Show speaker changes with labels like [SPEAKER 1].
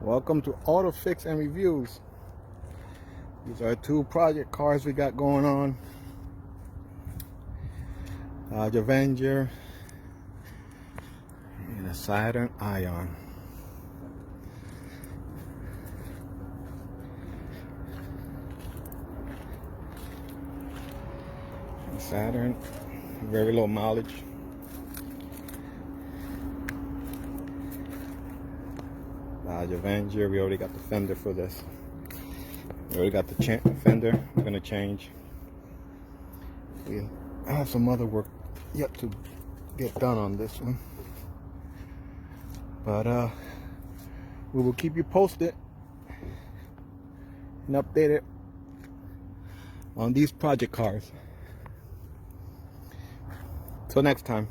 [SPEAKER 1] Welcome to Auto Fix and Reviews. These are two project cars we got going on. Dodge Avenger and a Saturn Ion. Saturn, very low mileage. Dodge Avenger, we already got the fender for this. We already got the fender. We're gonna change. We have some other work yet to get done on this one, but we will keep you posted and updated on these project cars. Till next time.